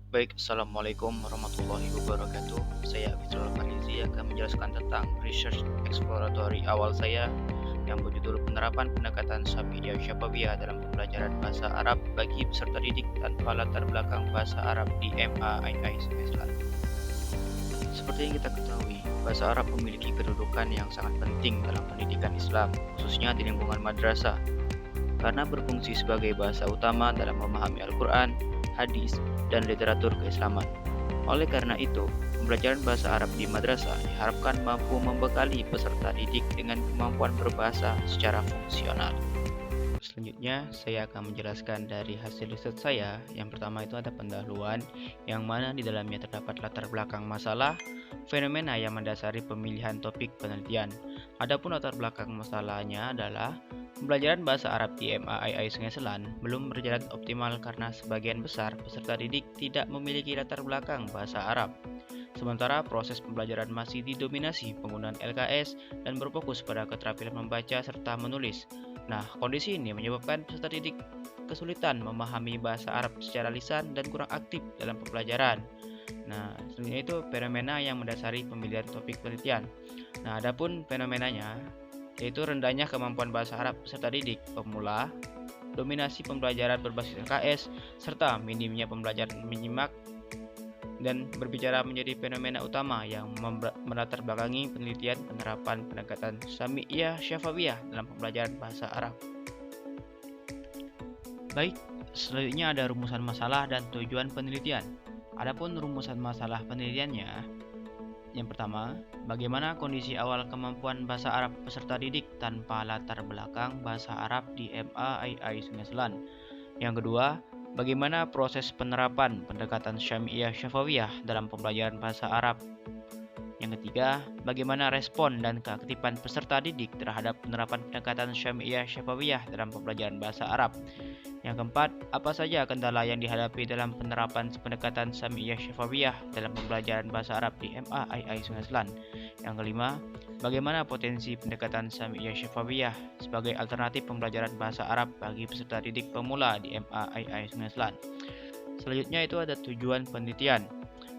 Baik, Assalamualaikum warahmatullahi wabarakatuh. Saya Fizrul Farizi akan menjelaskan tentang research exploratory awal saya yang berjudul penerapan pendekatan Syamiliyah Syafawiyah dalam pembelajaran bahasa Arab bagi peserta didik tanpa latar belakang bahasa Arab di MAII semester. Seperti yang kita ketahui, bahasa Arab memiliki kedudukan yang sangat penting dalam pendidikan Islam, khususnya di lingkungan madrasah, karena berfungsi sebagai bahasa utama dalam memahami Al-Quran, hadis, dan literatur keislaman. Oleh karena itu, pembelajaran bahasa Arab di madrasah diharapkan mampu membekali peserta didik dengan kemampuan berbahasa secara fungsional. Selanjutnya, saya akan menjelaskan dari hasil riset saya. Yang pertama itu ada pendahuluan, yang mana di dalamnya terdapat latar belakang masalah, fenomena yang mendasari pemilihan topik penelitian. Adapun latar belakang masalahnya adalah pembelajaran bahasa Arab di MAII Sungai Selan belum berjalan optimal karena sebagian besar peserta didik tidak memiliki latar belakang bahasa Arab. Sementara proses pembelajaran masih didominasi penggunaan LKS dan berfokus pada keterampilan membaca serta menulis. Nah, kondisi ini menyebabkan peserta didik kesulitan memahami bahasa Arab secara lisan dan kurang aktif dalam pembelajaran. Nah, selanjutnya itu fenomena yang mendasari pemilihan topik penelitian. Nah, adapun fenomenanya yaitu rendahnya kemampuan bahasa Arab peserta didik pemula, dominasi pembelajaran berbasis LKS, serta minimnya pembelajaran menyimak dan berbicara menjadi fenomena utama yang melatar belakangi penelitian penerapan pendekatan Syamiliyah Syafawiyah dalam pembelajaran bahasa Arab. Baik, selanjutnya ada rumusan masalah dan tujuan penelitian. Adapun rumusan masalah penelitiannya, yang pertama, bagaimana kondisi awal kemampuan bahasa Arab peserta didik tanpa latar belakang bahasa Arab di MAII Sungai Selan. Yang kedua, bagaimana proses penerapan pendekatan Syamiliyah Syafawiyah dalam pembelajaran bahasa Arab. Yang ketiga, bagaimana respon dan keaktifan peserta didik terhadap penerapan pendekatan Syamiliyah Syafawiyah dalam pembelajaran bahasa Arab. Yang keempat, apa saja kendala yang dihadapi dalam penerapan pendekatan Syamiliyah Syafawiyah dalam pembelajaran bahasa Arab di MAII Sungai Selan. Yang kelima, bagaimana potensi pendekatan Syamiliyah Syafawiyah sebagai alternatif pembelajaran bahasa Arab bagi peserta didik pemula di MAII Sungai Selan. Selanjutnya itu ada tujuan penelitian.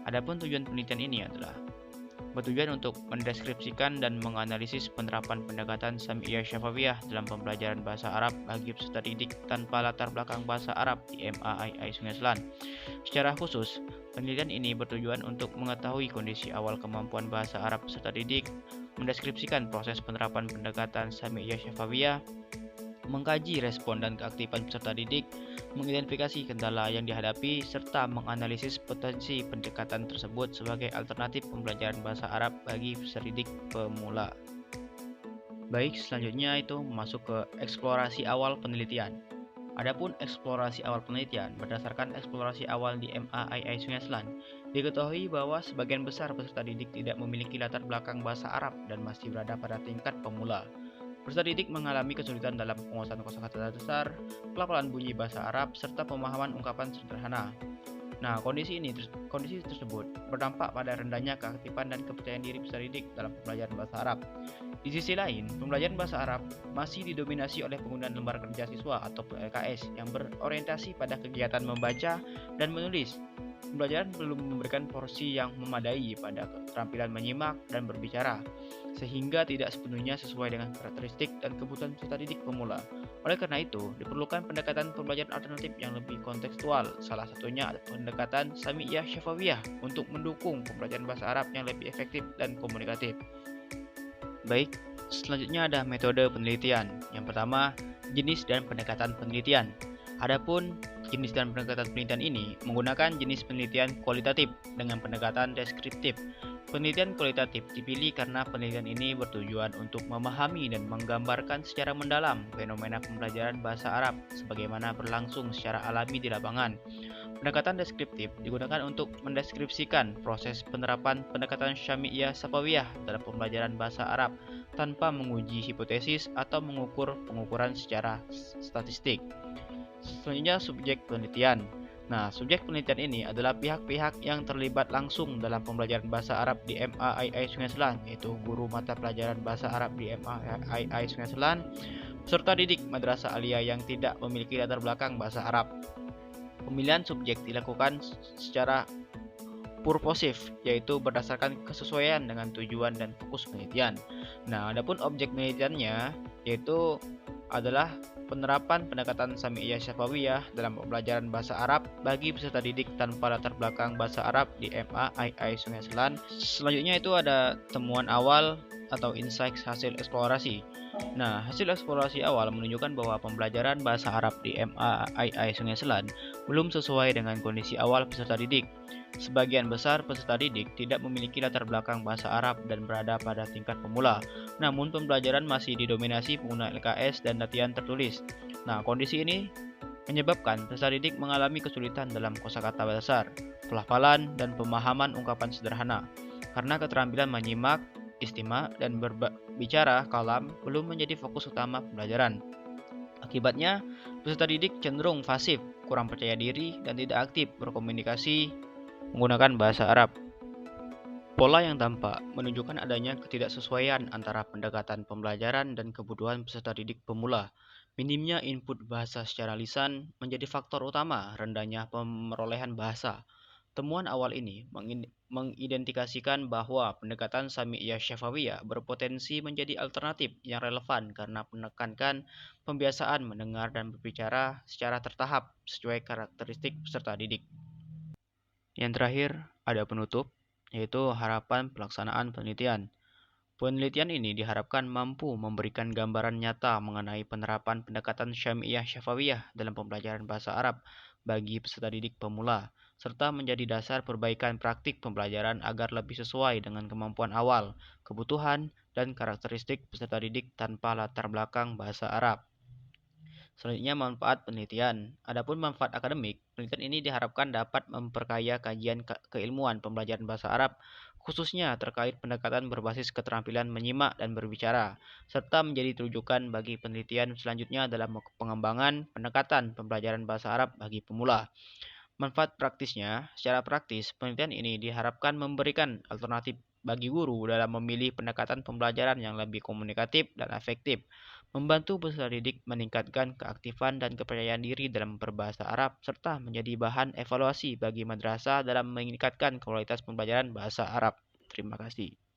Adapun tujuan penelitian ini adalah bertujuan untuk mendeskripsikan dan menganalisis penerapan pendekatan Syamiliyah Syafawiyah dalam pembelajaran bahasa Arab bagi peserta didik tanpa latar belakang bahasa Arab di MAII Sungai Selan. Secara khusus, penelitian ini bertujuan untuk mengetahui kondisi awal kemampuan bahasa Arab peserta didik, mendeskripsikan proses penerapan pendekatan Syamiliyah Syafawiyah, mengkaji respon dan keaktifan peserta didik, mengidentifikasi kendala yang dihadapi, serta menganalisis potensi pendekatan tersebut sebagai alternatif pembelajaran bahasa Arab bagi peserta didik pemula. Baik, selanjutnya itu masuk ke eksplorasi awal penelitian. Adapun eksplorasi awal penelitian, berdasarkan eksplorasi awal di MAII Sungai Selan, diketahui bahwa sebagian besar peserta didik tidak memiliki latar belakang bahasa Arab dan masih berada pada tingkat pemula. Peserta didik mengalami kesulitan dalam penguasaan kosakata dasar, pelafalan bunyi bahasa Arab, serta pemahaman ungkapan sederhana. Nah, kondisi tersebut berdampak pada rendahnya keaktifan dan kepercayaan diri peserta didik dalam pembelajaran bahasa Arab. Di sisi lain, pembelajaran bahasa Arab masih didominasi oleh penggunaan lembar kerja siswa atau LKS yang berorientasi pada kegiatan membaca dan menulis. Pembelajaran belum memberikan porsi yang memadai pada keterampilan menyimak dan berbicara, sehingga tidak sepenuhnya sesuai dengan karakteristik dan kebutuhan peserta didik pemula. Oleh karena itu, diperlukan pendekatan pembelajaran alternatif yang lebih kontekstual. Salah satunya adalah pendekatan Syamiliyah Syafawiyah untuk mendukung pembelajaran bahasa Arab yang lebih efektif dan komunikatif. Baik, selanjutnya ada metode penelitian. Yang pertama, jenis dan pendekatan penelitian. Adapun jenis dan pendekatan penelitian ini menggunakan jenis penelitian kualitatif dengan pendekatan deskriptif. Penelitian kualitatif dipilih karena penelitian ini bertujuan untuk memahami dan menggambarkan secara mendalam fenomena pembelajaran bahasa Arab sebagaimana berlangsung secara alami di lapangan. Pendekatan deskriptif digunakan untuk mendeskripsikan proses penerapan pendekatan Syamiliyah Syafawiyah dalam pembelajaran bahasa Arab tanpa menguji hipotesis atau mengukur pengukuran secara statistik. Selanjutnya, subjek penelitian. Nah, subjek penelitian ini adalah pihak-pihak yang terlibat langsung dalam pembelajaran bahasa Arab di MAII Sungai Selan, yaitu guru mata pelajaran bahasa Arab di MAII Sungai Selan, peserta didik madrasah aliyah yang tidak memiliki latar belakang bahasa Arab. Pemilihan subjek dilakukan secara purposif, yaitu berdasarkan kesesuaian dengan tujuan dan fokus penelitian. Nah, adapun objek penelitiannya yaitu adalah penerapan pendekatan Sami'iyah Syafawiyah dalam pembelajaran bahasa Arab bagi peserta didik tanpa latar belakang bahasa Arab di MA Sungai Selan. Selanjutnya itu ada temuan awal atau insights hasil eksplorasi. Nah, hasil eksplorasi awal menunjukkan bahwa pembelajaran bahasa Arab di MA Sungai Selan belum sesuai dengan kondisi awal peserta didik. Sebagian besar peserta didik tidak memiliki latar belakang bahasa Arab dan berada pada tingkat pemula. Namun pembelajaran masih didominasi pengguna LKS dan latihan tertulis. Nah, kondisi ini menyebabkan peserta didik mengalami kesulitan dalam kosakata dasar, pelafalan, dan pemahaman ungkapan sederhana. Karena keterampilan menyimak, istima, dan berbicara kalam belum menjadi fokus utama pembelajaran. Akibatnya, peserta didik cenderung pasif, kurang percaya diri, dan tidak aktif berkomunikasi menggunakan bahasa Arab. Pola yang tampak menunjukkan adanya ketidaksesuaian antara pendekatan pembelajaran dan kebutuhan peserta didik pemula. Minimnya input bahasa secara lisan menjadi faktor utama rendahnya pemerolehan bahasa. Temuan awal ini mengidentifikasikan bahwa pendekatan Sami'iyah Syafawiyah berpotensi menjadi alternatif yang relevan karena menekankan pembiasaan mendengar dan berbicara secara tertahap sesuai karakteristik peserta didik. Yang terakhir, ada penutup, yaitu harapan pelaksanaan penelitian. Penelitian ini diharapkan mampu memberikan gambaran nyata mengenai penerapan pendekatan Syami'iyah Syafawiyah dalam pembelajaran bahasa Arab bagi peserta didik pemula, serta menjadi dasar perbaikan praktik pembelajaran agar lebih sesuai dengan kemampuan awal, kebutuhan, dan karakteristik peserta didik tanpa latar belakang bahasa Arab. Selanjutnya, manfaat penelitian. Adapun manfaat akademik, penelitian ini diharapkan dapat memperkaya kajian keilmuan pembelajaran bahasa Arab, khususnya terkait pendekatan berbasis keterampilan menyimak dan berbicara, serta menjadi rujukan bagi penelitian selanjutnya dalam pengembangan pendekatan pembelajaran bahasa Arab bagi pemula. Manfaat praktisnya, secara praktis, penelitian ini diharapkan memberikan alternatif bagi guru dalam memilih pendekatan pembelajaran yang lebih komunikatif dan efektif, membantu peserta didik meningkatkan keaktifan dan kepercayaan diri dalam berbahasa Arab, serta menjadi bahan evaluasi bagi madrasah dalam meningkatkan kualitas pembelajaran bahasa Arab. Terima kasih.